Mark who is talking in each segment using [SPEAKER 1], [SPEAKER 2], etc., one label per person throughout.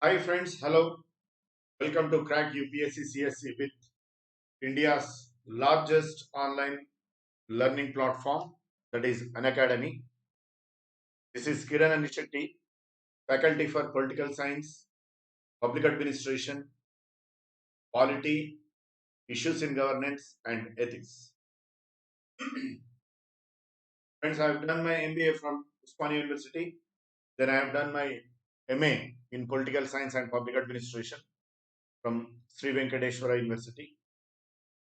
[SPEAKER 1] Hi friends, hello. Welcome to Crack UPSC CSC with India's largest online learning platform, that is Unacademy. This is Kiran Anishetty, faculty for political science, public administration, polity, issues in governance and ethics. Friends, I have done my MBA from Usmania University. Then I have done my MA in political science and public administration from Sri Venkateswara University.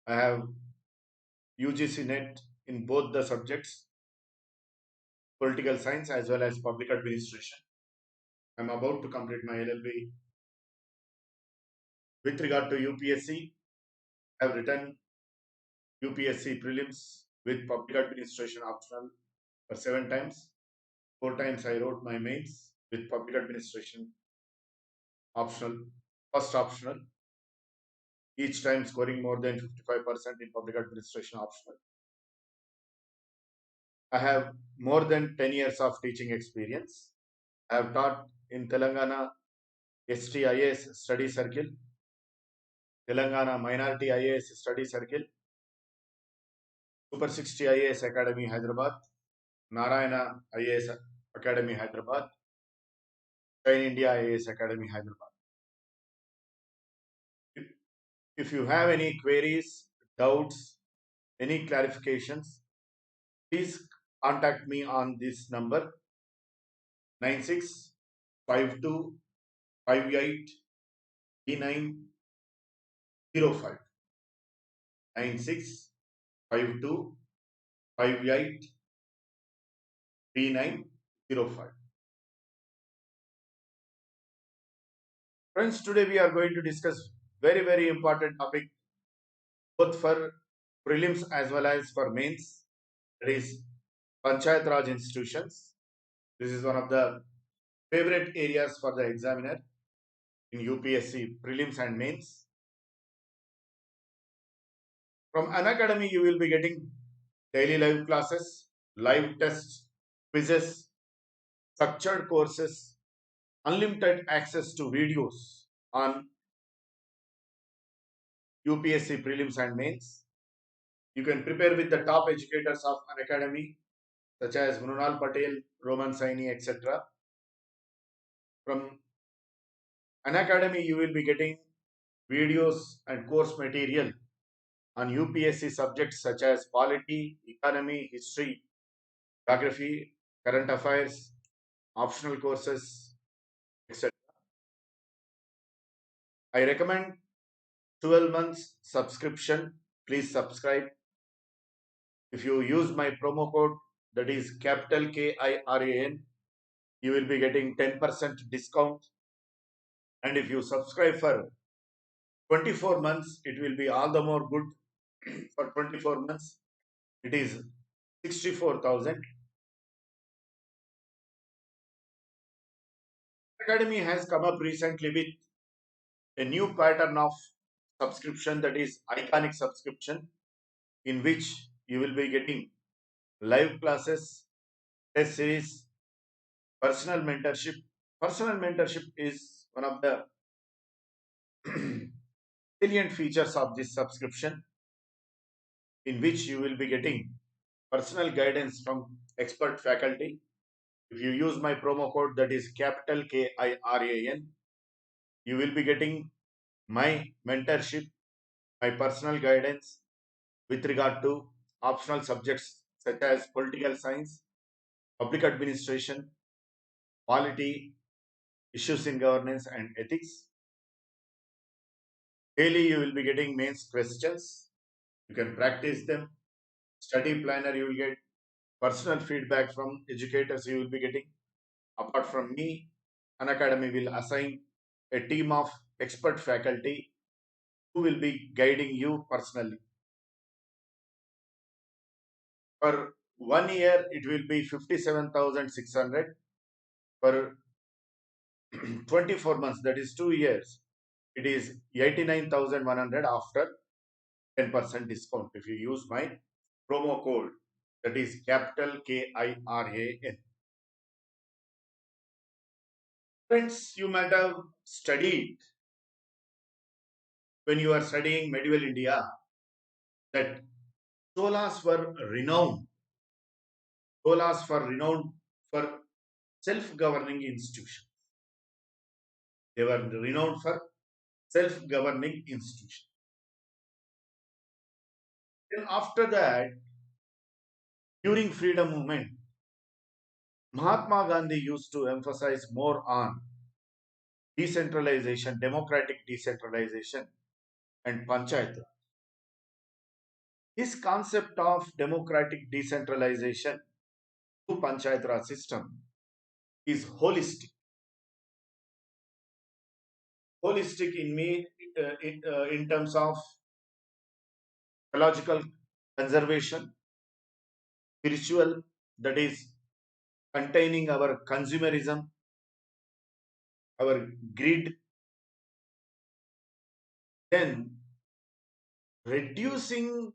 [SPEAKER 1] I have UGC NET in both the subjects, political science as well as public administration. I'm about to complete my LLB. With regard to UPSC, I've written UPSC prelims with public administration optional for 7 times. 4 times I wrote my mains with public administration optional, first optional, each time scoring more than 55% in public administration optional. I have more than 10 years of teaching experience. I have taught in Telangana STIAS Study Circle, Telangana Minority IAS Study Circle, Super 60 IAS Academy Hyderabad, Narayana IAS Academy Hyderabad, Shine India IAS Academy Hyderabad. If you have any queries, doubts, any clarifications, please contact me on this number 9652583905. 9652583905. Friends, today we are going to discuss very important topic both for prelims as well as for mains. That is Panchayat Raj institutions. This is one of the favorite areas for the examiner in UPSC prelims and mains. From Unacademy, you will be getting daily live classes, live tests, quizzes, structured courses, unlimited access to videos on UPSC prelims and mains. You can prepare with the top educators of Unacademy, such as Mrunal Patel, Roman Saini, etc. From Unacademy, you will be getting videos and course material on UPSC subjects such as polity, economy, history, geography, current affairs, optional courses, etc. I recommend 12 months subscription. Please subscribe. If you use my promo code, that is capital KIRAN, you will be getting 10% discount. And if you subscribe for 24 months, it will be all the more good. For 24 months, it is 64,000. Academy has come up recently with a new pattern of subscription, that is iconic subscription, in which you will be getting live classes, test series, personal mentorship. Personal mentorship is one of the salient features of this subscription, in which you will be getting personal guidance from expert faculty. If you use my promo code, that is capital KIRAN, you will be getting my mentorship, my personal guidance with regard to optional subjects such as political science, public administration, polity, issues in governance and ethics. Daily you will be getting mains questions. You can practice them. Study planner you will get. Personal feedback from educators you will be getting. Apart from me, Unacademy will assign a team of expert faculty who will be guiding you personally. For 1 year, it will be 57,600. For 24 months, that is 2 years, it is 89,100 after 10% discount if you use my promo code, that is capital KIRAN. Friends, you might have studied when you are studying medieval India that Cholas were renowned. Cholas were renowned for self-governing institutions. They were renowned for self-governing institutions. Then after that, during freedom movement, Mahatma Gandhi used to emphasize more on decentralization, democratic decentralization, and panchayat raj. His concept of democratic decentralization to panchayat raj system is holistic. Holistic in terms of ecological conservation, spiritual, that is containing our consumerism, our greed, then reducing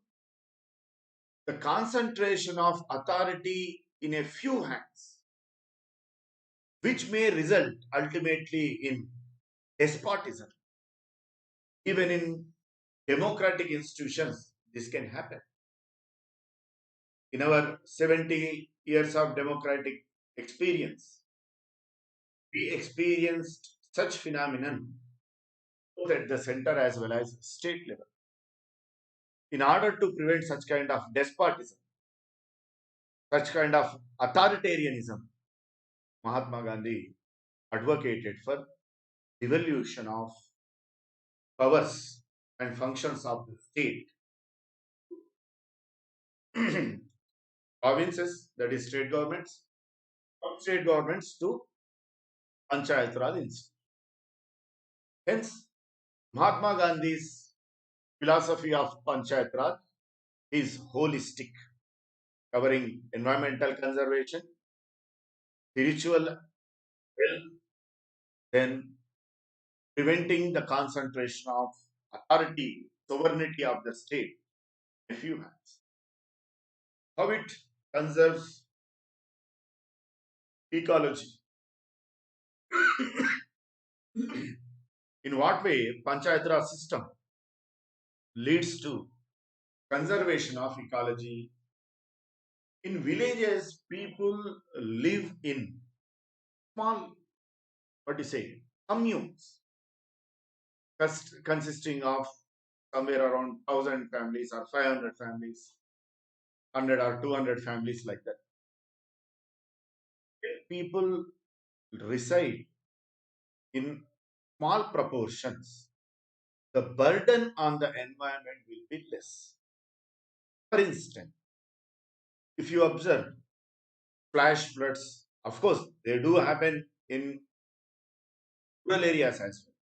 [SPEAKER 1] the concentration of authority in a few hands, which may result ultimately in despotism. Even in democratic institutions, this can happen. In our 70 years of democratic experience, we experienced such phenomenon both at the center as well as state level. In order to prevent such kind of despotism, such kind of authoritarianism, Mahatma Gandhi advocated for devolution of powers and functions of the state provinces, that is state governments, from state governments to panchayat raj institutions. Hence, Mahatma Gandhi's philosophy of panchayat raj is holistic, covering environmental conservation, spiritual health, then preventing the concentration of authority, sovereignty of the state in a few hands. How it conserves ecology. In what way panchayat raj system leads to conservation of ecology? In villages, people live in small, what do you say, communes consisting of somewhere around 1,000 families or 500 families, 100 or 200 families like that. If people reside in small proportions, the burden on the environment will be less. For instance, if you observe flash floods, of course, they do happen in rural areas as well.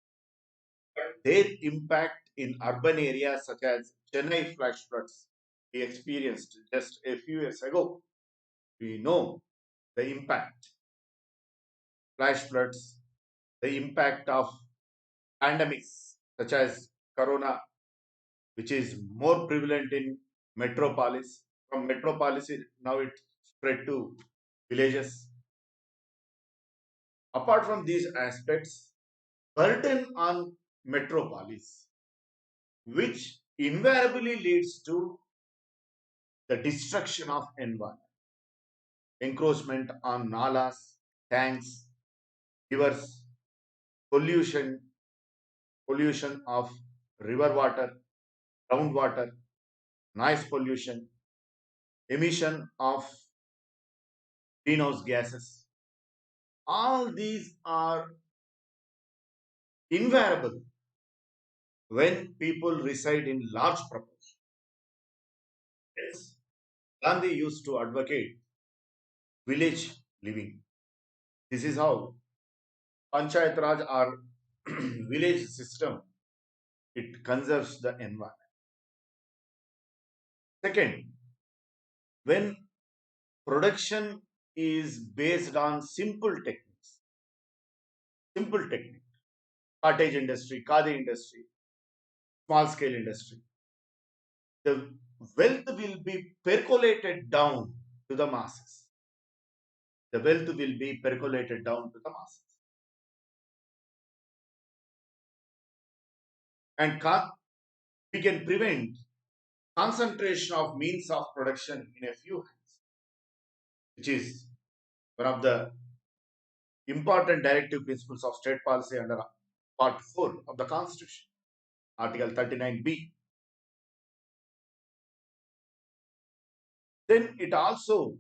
[SPEAKER 1] But their impact in urban areas such as Chennai flash floods we experienced just a few years ago, we know the impact. Flash floods, the impact of pandemics such as corona, which is more prevalent in metropolis. From metropolis, now it spread to villages. Apart from these aspects, burden on metropolis, which invariably leads to the destruction of environment, encroachment on nalas, tanks, rivers, pollution, pollution of river water, groundwater, noise pollution, emission of greenhouse gases. All these are invariable when people reside in large proportion. Yes, Gandhi used to advocate village living. This is how Panchayat Raj or village system, it conserves the environment. Second, when production is based on simple technique, cottage industry, khadi industry, small scale industry, the wealth will be percolated down to the masses. The wealth will be percolated down to the masses. and we can prevent concentration of means of production in a few hands, which is one of the important directive principles of state policy under Part 4 of the Constitution, Article 39B. Then it also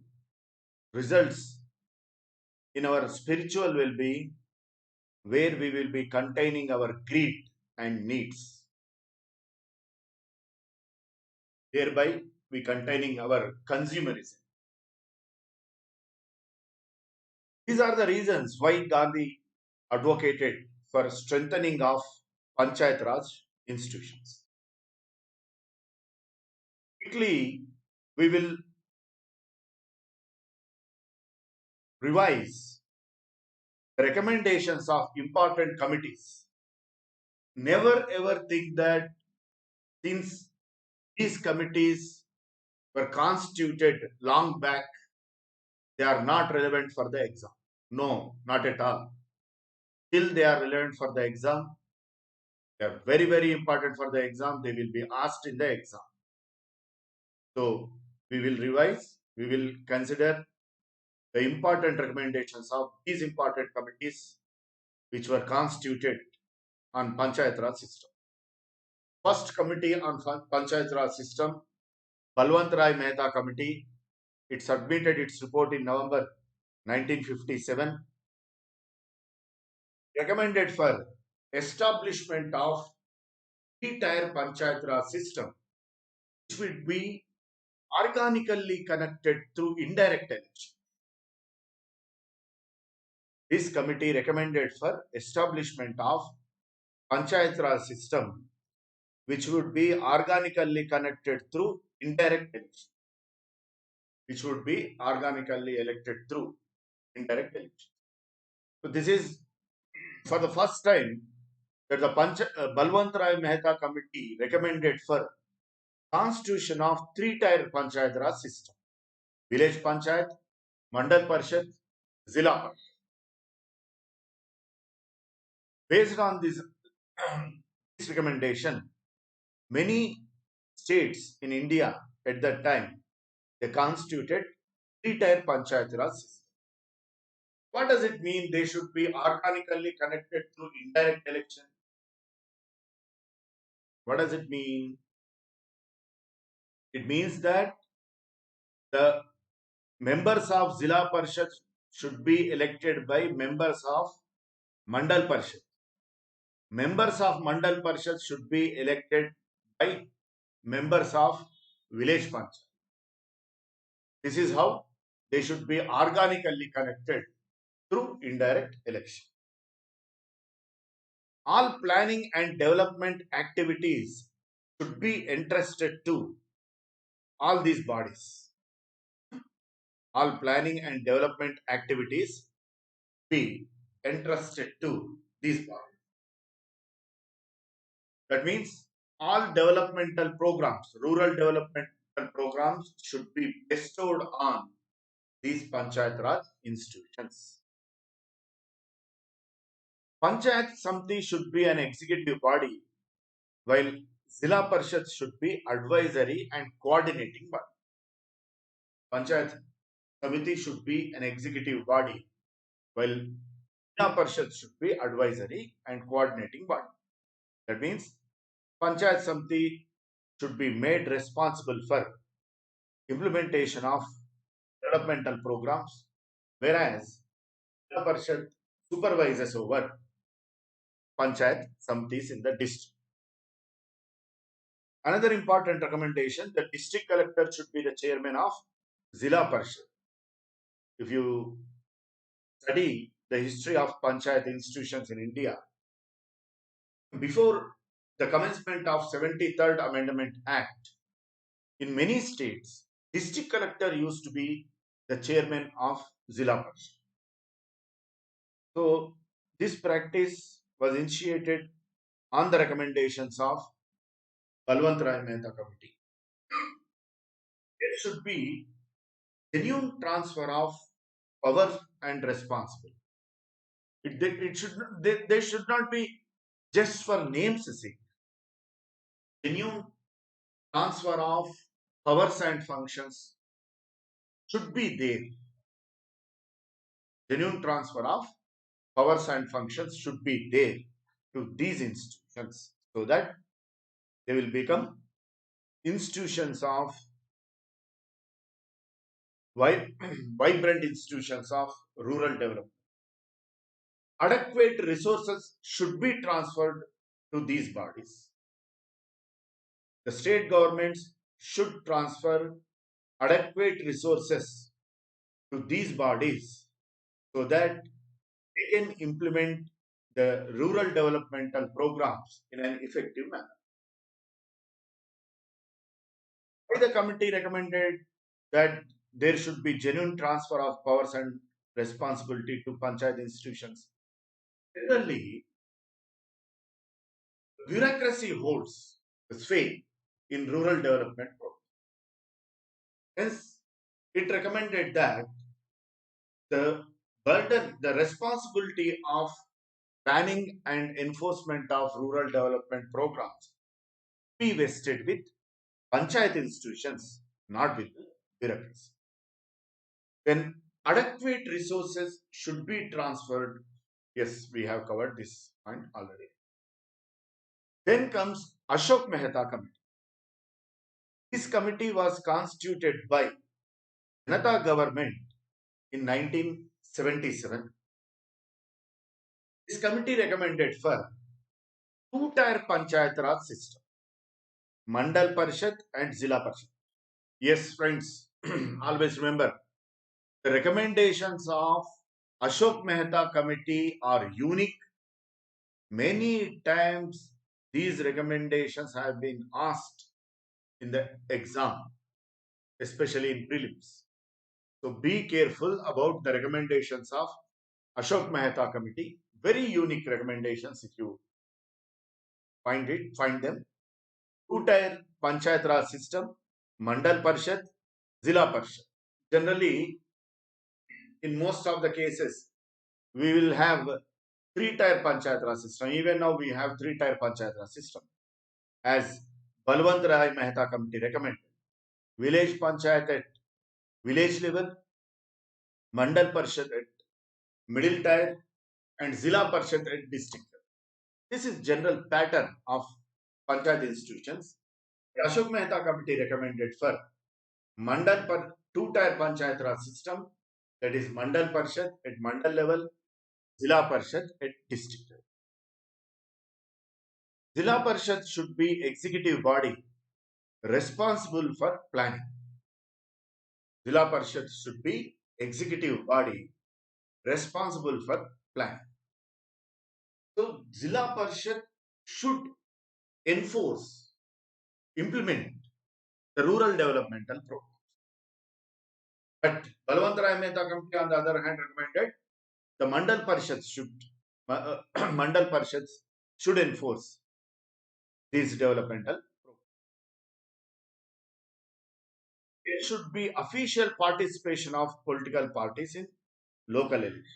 [SPEAKER 1] results in our spiritual well-being, where we will be containing our greed and needs. Thereby, we containing our consumerism. These are the reasons why Gandhi advocated for strengthening of Panchayat Raj institutions. Quickly, we will revise the recommendations of important committees. Never ever think that since these committees were constituted long back, they are not relevant for the exam. No, not at all. Till they are relevant for the exam, they are very, very important for the exam. They will be asked in the exam. So we will revise, we will consider the important recommendations of these important committees which were constituted on Panchayat Raj system. First committee on Panchayat Raj system, Balwant Rai Mehta committee, it submitted its report in November 1957, recommended for establishment of three-tier Panchayat Raj system, which would be organically connected through indirect election. This committee recommended for establishment of Panchayat Raj system, which would be organically connected through indirect election. Which would be organically elected through indirect election. So this is for the first time that the Balwant Rai Mehta committee recommended for constitution of three-tier Panchayat Raj system: village Panchayat, Mandal Parishad, Zilla Parishad. Based on this, this recommendation, many states in India at that time, they constituted three-tier Panchayat Raj system. What does it mean they should be organically connected through indirect election? What does it mean? It means that the members of Zilla Parishad should be elected by members of Mandal Parishad. Members of Mandal Parishad should be elected by members of village Panchayat. This is how they should be organically connected through indirect election. All planning and development activities should be entrusted to all these bodies. All planning and development activities be entrusted to these bodies. That means all developmental programs, rural developmental programs should be bestowed on these Panchayat Raj institutions. Panchayat Samiti should be an executive body, while Zilla Parishad should be advisory and coordinating body. Panchayat Samiti should be an executive body, while Zilla Parishad should be advisory and coordinating body. That means Panchayat Samiti should be made responsible for implementation of developmental programs, whereas Zilla Parishad supervises over Panchayat Samitis in the district. Another important recommendation, the district collector should be the chairman of Zilla Parishad. If you study the history of Panchayat institutions in India, before the commencement of 73rd Amendment Act, in many states, district collector used to be the chairman of Zilla Parishad. So this practice was initiated on the recommendations of Balwant Rai Mehta committee. There should be genuine transfer of power and responsibility. They should not be just for name's sake. genuine transfer of powers and functions should be there. Genuine transfer of powers and functions should be there to these institutions so that they will become institutions of vibrant institutions of rural development. Adequate resources should be transferred to these bodies. The state governments should transfer adequate resources to these bodies so that they can implement the rural developmental programs in an effective manner. Why the committee recommended that there should be genuine transfer of powers and responsibility to panchayat institutions. Generally, bureaucracy holds the sway in rural development programs. Hence, it recommended that the burden, the responsibility of planning and enforcement of rural development programs be vested with panchayat institutions, not with the bureaucracy. Then adequate resources should be transferred. Yes, we have covered this point already. Then comes Ashok Mehta Committee. This committee was constituted by Janata government in 1977. This committee recommended for two-tier panchayat raj system, Mandal Parishad and Zilla Parishad. Yes, friends, always remember the recommendations of Ashok Mehta committee are unique. Many times these recommendations have been asked in the exam, especially in prelims. So be careful about the recommendations of Ashok Mehta committee. Very unique recommendations if you find them. Two-tier Panchayat Raj system, Mandal Parishad, Zilla Parishad. Generally, in most of the cases, we will have three-tier Panchayat Raj system. Even now, we have three-tier Panchayat Raj system. As Balwant Rai Mehta committee recommended, village Panchayat at village level, Mandal Parishad at middle tier, and Zilla Parishad at district level. This is general pattern of Panchayat institutions. The Ashok Mehta committee recommended for Mandal per two-tier Panchayat Raj system, that is Mandal Parishad at Mandal level, Zilla Parishad at district level. Zilla Parishad should be executive body responsible for planning. Zilla Parishad should be executive body responsible for planning. So Zilla Parishad should enforce, implement the rural developmental program. But Balwant Rai Mehta committee, on the other hand, recommended the Mandal Parishads should Mandal Parishads should enforce these developmental programs. There should be official participation of political parties in local elections.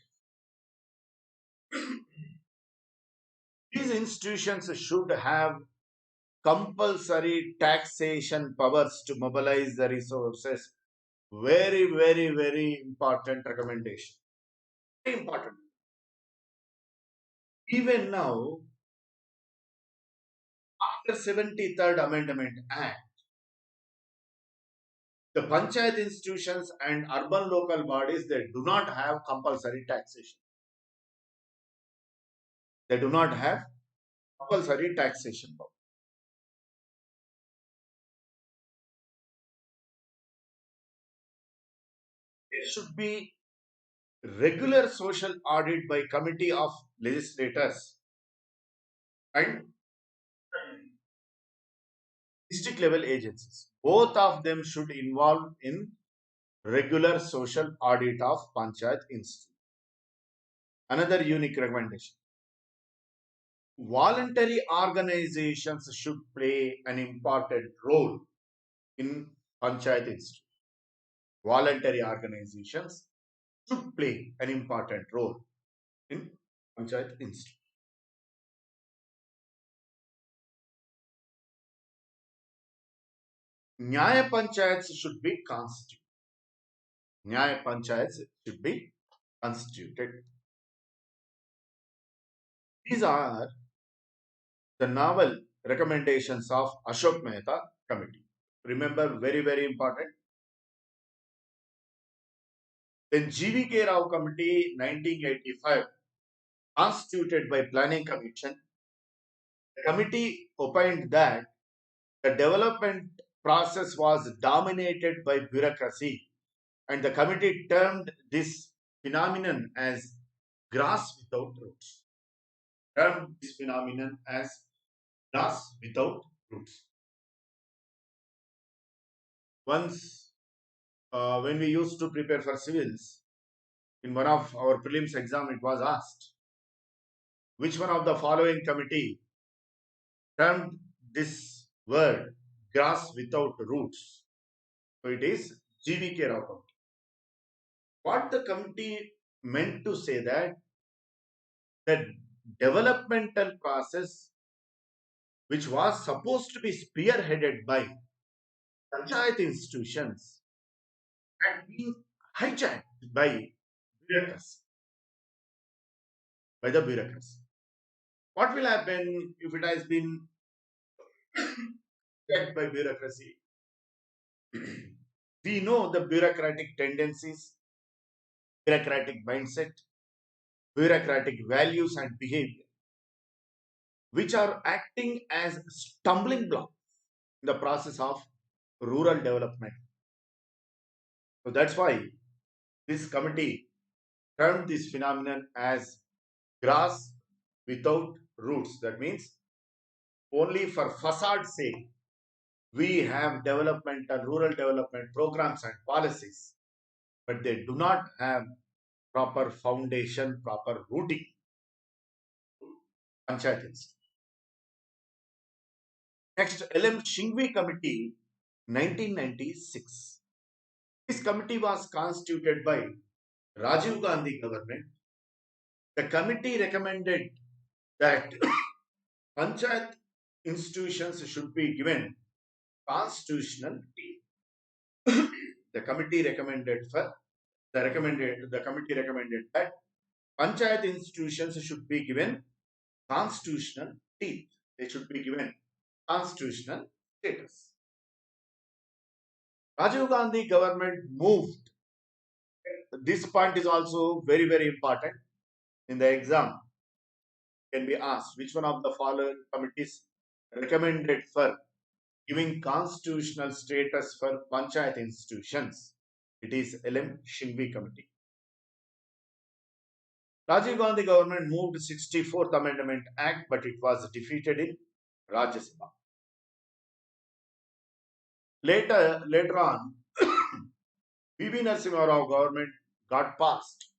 [SPEAKER 1] These institutions should have compulsory taxation powers to mobilize the resources. Very, very, very important recommendation. Very important. Even now, after 73rd Amendment Act, the panchayat institutions and urban local bodies, they do not have compulsory taxation. They do not have compulsory taxation power. There should be regular social audit by committee of legislators and district level agencies. Both of them should involve in regular social audit of panchayat institute. Another unique recommendation. Voluntary organizations should play an important role in panchayat institute. Voluntary organizations should play an important role in panchayat institute. Nyaya Panchayats should be constituted. Nyaya Panchayats should be constituted. These are the novel recommendations of Ashok Mehta Committee. Remember, very, very important. Then GVK Rao Committee, 1985, constituted by Planning Commission. The committee opined that the development process was dominated by bureaucracy, and the committee termed this phenomenon as grass without roots. Termed this phenomenon as grass without roots. Once, when we used to prepare for civils, in one of our prelims exam, it was asked, which one of the following committee termed this word grass without roots? So it is GVK Rao committee. What the committee meant to say that the developmental process, which was supposed to be spearheaded by panchayat institutions, had been hijacked by bureaucracy, by the bureaucracy. What will happen if it has been hijacked by bureaucracy? We know the bureaucratic tendencies, bureaucratic mindset, bureaucratic values and behavior, which are acting as stumbling blocks in the process of rural development. So that's why this committee termed this phenomenon as grass without roots. That means only for facade sake, we have developmental, rural development programs and policies, but they do not have proper foundation, proper rooting. Panchayat institution. Next, LM Shingvi Committee, 1996. This committee was constituted by Rajiv Gandhi government. The committee recommended that panchayat institutions should be given constitutional teeth. The committee recommended the committee recommended that panchayat institutions should be given constitutional teeth. They should be given constitutional status. Rajiv Gandhi government moved. This point is also very, very important in the exam. Can be asked which one of the following committees recommended for giving constitutional status for panchayat institutions. It is LM Shingvi committee. Rajiv Gandhi government moved 64th Amendment Act, but it was defeated in Rajya Sabha. Later on, PV Narasimha Rao government got passed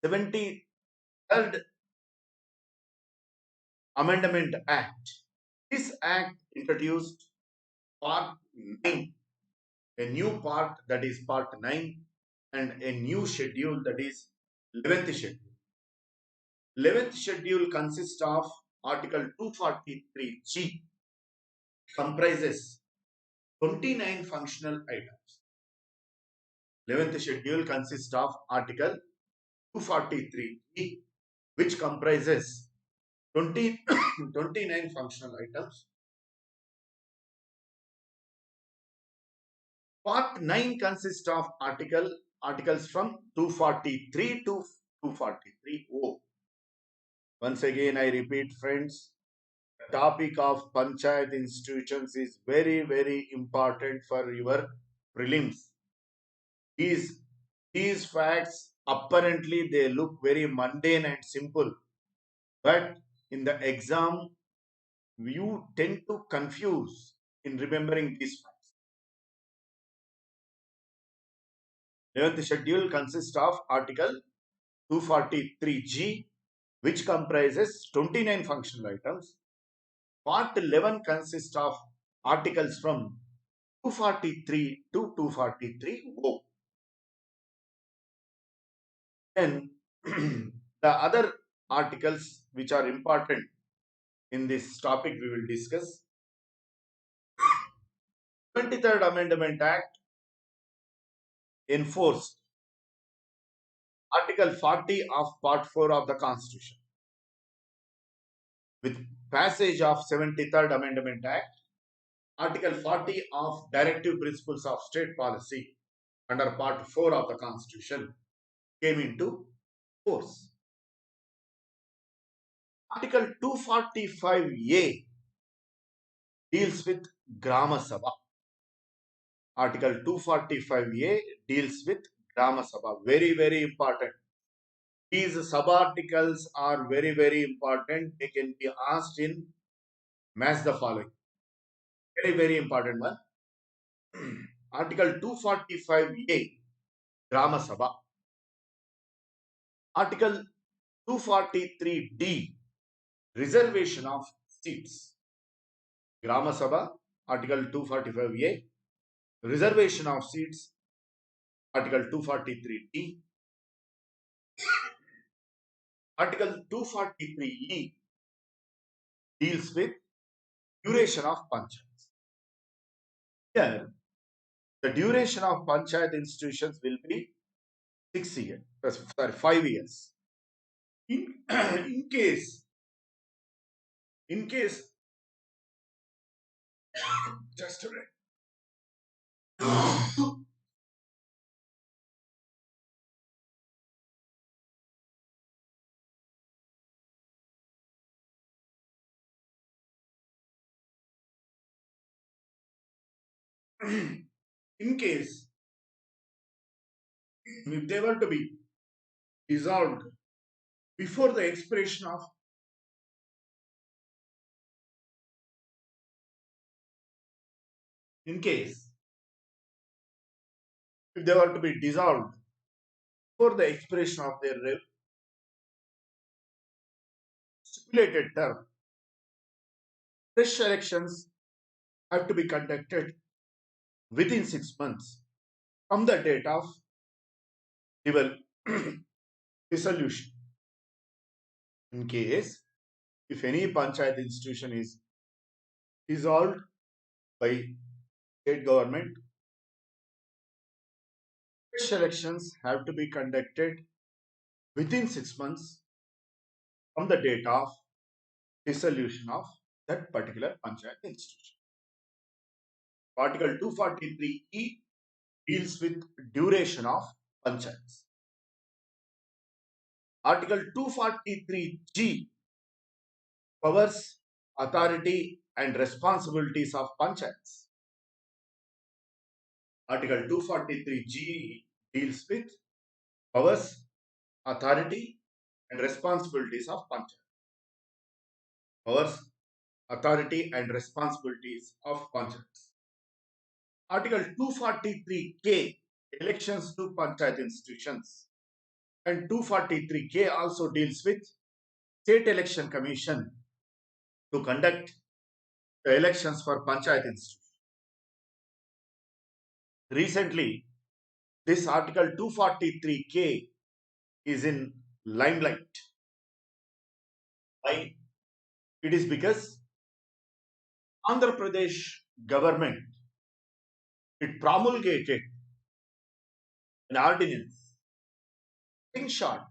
[SPEAKER 1] 73rd Amendment Act. This act introduced Part 9, a new part, that is Part 9, and a new schedule, that is 11th schedule. 11th schedule consists of Article 243G, comprises 29 functional items. 11th schedule consists of Article 243G, which comprises 29 functional items. Part 9 consists of articles from 243 to 243O. Once again, I repeat, friends, the topic of panchayat institutions is very, very important for your prelims. These facts, apparently they look very mundane and simple, but in the exam, you tend to confuse in remembering these facts. 11th schedule consists of Article 243G, which comprises 29 functional items. Part 11 consists of articles from 243 to 243O. Then the other articles which are important in this topic we will discuss. 23rd Amendment Act enforced Article 40 of Part 4 of the Constitution. With passage of 73rd Amendment Act, Article 40 of Directive Principles of State Policy under Part 4 of the Constitution came into force. Article 245A deals with Grama Sabha. Article 245A deals with Grama Sabha. Very, very important. These sub-articles are very, very important. They can be asked in match the following. Very, very important one. Article 245A, Grama Sabha. Article 243D, reservation of seats. Grama Sabha, Article 245A, reservation of seats. Article 243D. Article 243E deals with duration of panchayats. Here, the duration of panchayat institutions will be 5 years. In case, just a minute. In case, if they were to be dissolved before the expiration of in case if they were to be dissolved before the expiration of their stipulated term, fresh elections have to be conducted within 6 months from the date of dissolution. In case if any panchayat institution is dissolved by state government, fresh elections have to be conducted within 6 months from the date of dissolution of that particular panchayat institution. Article 243E deals with duration of panchayats. Article 243G powers, authority and responsibilities of panchayats. Article 243G deals with powers, authority and responsibilities of panchayats. Powers, authority and responsibilities of panchayats. Article 243K, elections to panchayat institutions, and 243K also deals with State Election Commission to conduct the elections for panchayat institutions. Recently, this Article 243K is in limelight. Why? It is because Andhra Pradesh government, it promulgated an ordinance cutting short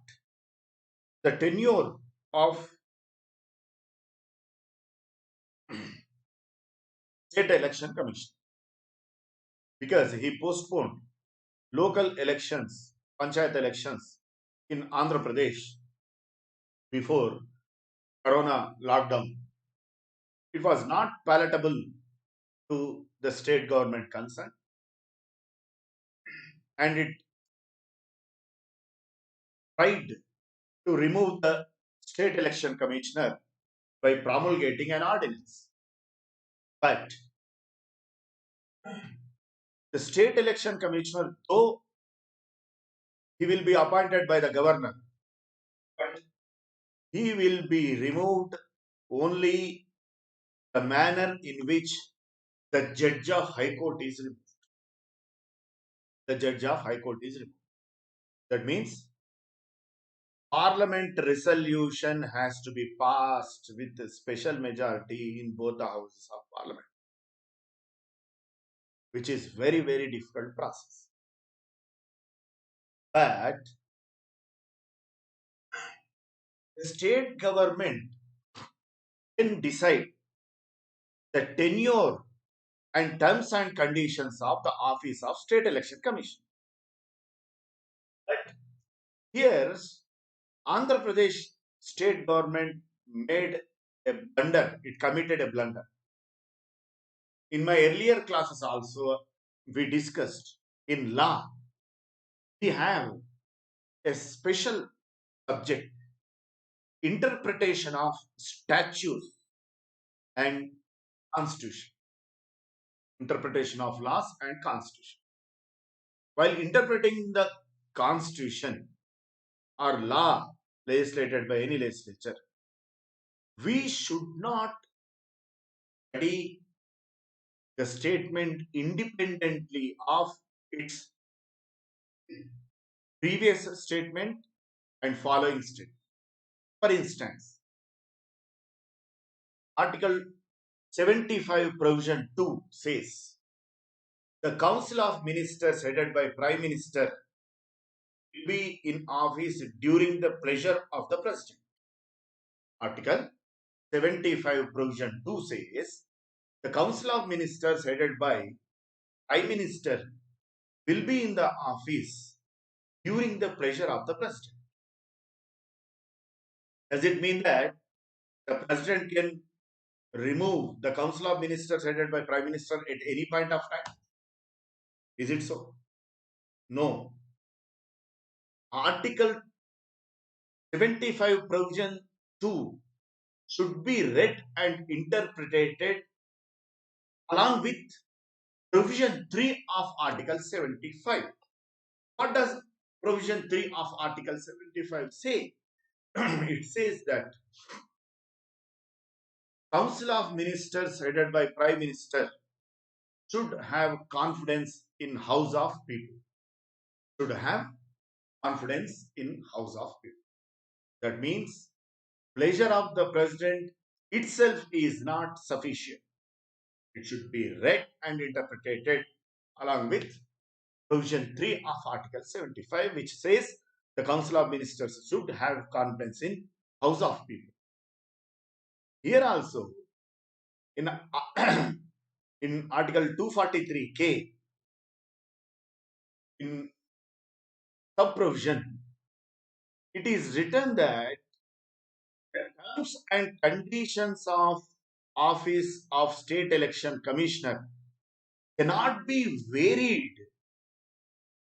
[SPEAKER 1] the tenure of State Election Commission because he postponed local elections, panchayat elections in Andhra Pradesh before Corona lockdown. It was not palatable to the state government concerned, and it tried to remove the state election commissioner by promulgating an ordinance. But the state election commissioner, though he will be appointed by the governor, but he will be removed only the manner in which the judge of High Court is removed. The judge of High Court is removed. That means Parliament resolution has to be passed with a special majority in both the houses of Parliament. which is very, very difficult process. But the state government can decide the tenure and terms and conditions of the office of State Election Commission. But here, Andhra Pradesh state government made a blunder. It committed a blunder. In my earlier classes also, we discussed in law, we have a special subject, interpretation of statutes and constitution, interpretation of laws and constitution. While interpreting the constitution or law legislated by any legislature, we should not study the statement independently of its previous statement and following statement. For instance, Article 75 Provision 2 says the Council of Ministers headed by Prime Minister will be in office during the pleasure of the President. Article 75 Provision 2 says the Council of Ministers headed by Prime Minister will be in the office during the pleasure of the President. Does it mean that the President can remove the Council of Ministers headed by Prime Minister at any point of time? Is it so? No. Article 75 Provision 2 should be read and interpreted along with Provision 3 of Article 75. What does Provision 3 of Article 75 say? It says that Council of Ministers headed by Prime Minister should have confidence in House of People. Should have confidence in House of People. That means pleasure of the President itself is not sufficient. It should be read and interpreted along with Provision 3 of Article 75, which says the Council of Ministers should have confidence in House of People. Here also, in, in Article 243K, in sub-provision, it is written that the terms and conditions of office of State Election Commissioner cannot be varied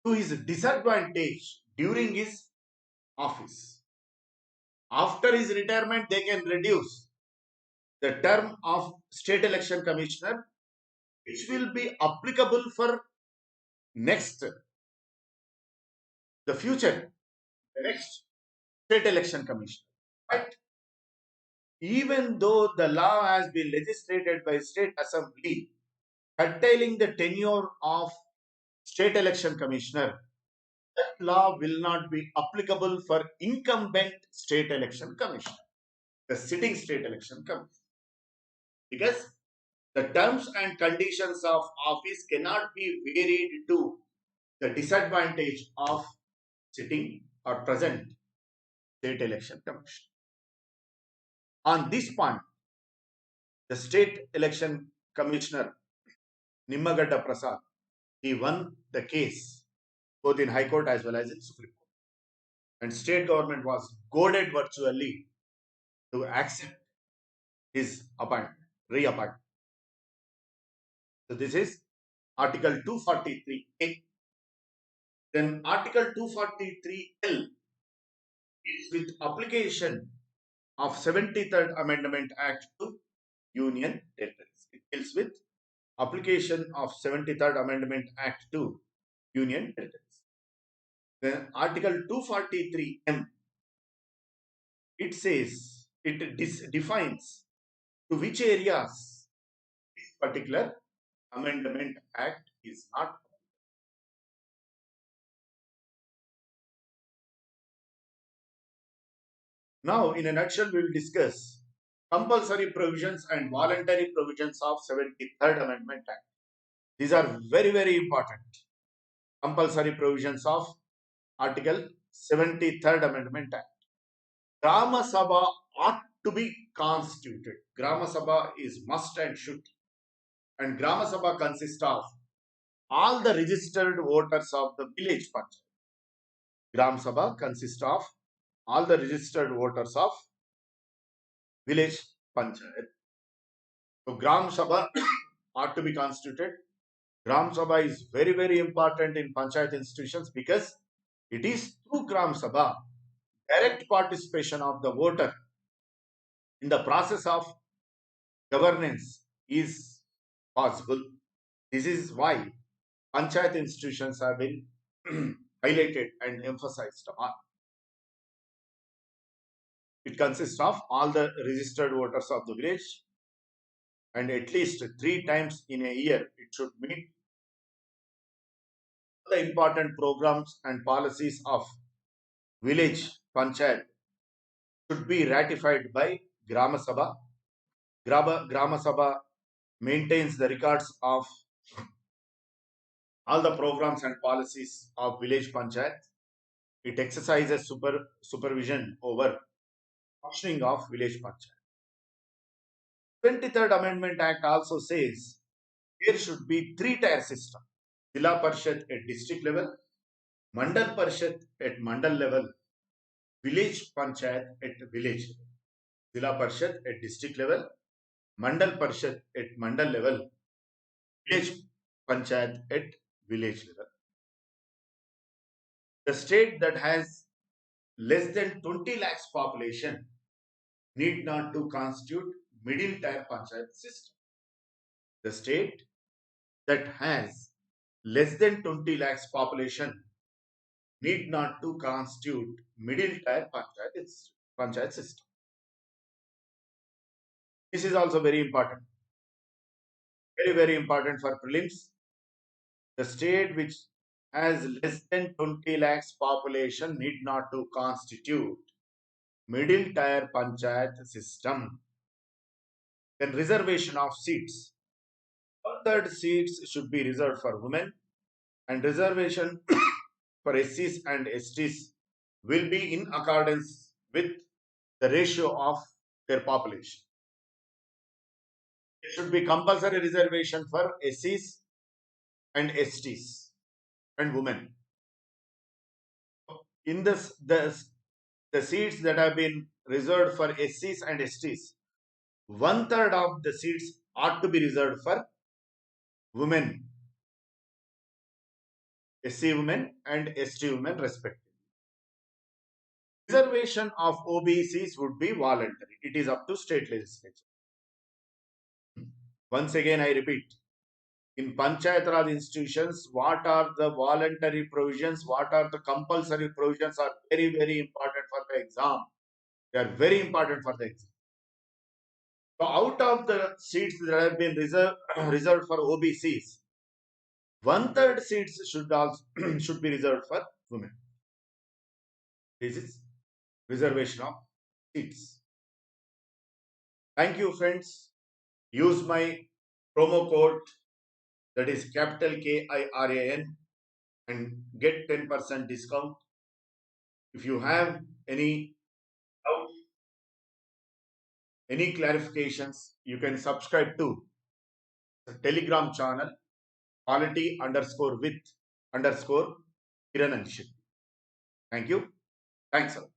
[SPEAKER 1] to his disadvantage during his office. After his retirement, they can reduce the term of State Election Commissioner, which will be applicable for next, the future, the next State Election Commissioner. But even though the law has been legislated by State Assembly, curtailing the tenure of State Election Commissioner, that law will not be applicable for incumbent State Election Commissioner, the sitting State Election Commissioner, because the terms and conditions of office cannot be varied to the disadvantage of sitting or present State Election Commission. On this point, the State Election Commissioner Nimmagadda Prasad, he won the case both in High Court as well as in Supreme Court. And state government was goaded virtually to accept his appointment, reappointment. So this is Article 243A. Then Article 243L is with application of 73rd Amendment Act to Union Territories. It deals with application of 73rd Amendment Act to Union Territories. Then Article 243M, it says, it defines to which areas this particular Amendment Act is not. Now, in a nutshell, we will discuss compulsory provisions and voluntary provisions of 73rd Amendment Act. These are very, very important compulsory provisions of Article 73rd Amendment Act. Grama Sabha ought to be constituted. Grama Sabha is must and should. And Grama Sabha consists of all the registered voters of the village panchayat. Gram Sabha consists of all the registered voters of village panchayat. So Gram Sabha ought to be constituted. Gram Sabha is very, very important in panchayat institutions because it is through Gram Sabha direct participation of the voter in the process of governance is possible. This is why panchayat institutions have been highlighted and emphasized on. It consists of all the registered voters of the village, and at least 3 times in a year it should meet the important programs and policies of village panchayat should be ratified by Grama Sabha. Grama Sabha maintains the records of all the programs and policies of village panchayat. It exercises supervision over functioning of village panchayat. 23rd Amendment Act also says there should be 3-tier system. Jilla Parishad at district level, Mandal Parishad at Mandal level, village panchayat at village level. Jilla Parishad at district level, Mandal Parishad at Mandal level, village panchayat at village level. The state that has less than 20 lakhs population need not to constitute middle tier panchayat system. The state that has less than 20 lakhs population need not to constitute middle tier panchayat system. This is also very important. Very, very important for prelims. The state which has less than 20 lakhs population need not to constitute middle tier panchayat system. Then reservation of seats. 1/3 seats should be reserved for women, and reservation for SCs and STs will be in accordance with the ratio of their population. There should be compulsory reservation for SCs and STs and women. In this, the seats that have been reserved for SCs and STs, 1/3 of the seats ought to be reserved for women, SC women and ST women respectively. Reservation of OBCs would be voluntary. It is up to state legislature. Once again, I repeat, in Panchayat Raj institutions, what are the voluntary provisions, what are the compulsory provisions are very, very important for the exam. They are very important for the exam. So out of the seats that have been reserved for OBCs, 1/3 seats should also should be reserved for women. This is reservation of seats. Thank you, friends. Use my promo code, that is capital KIRAN, and get 10% discount. If you have any doubt, any clarifications, you can subscribe to the Telegram channel quality_with_Kiran and Shit. Thank you. Thanks a lot.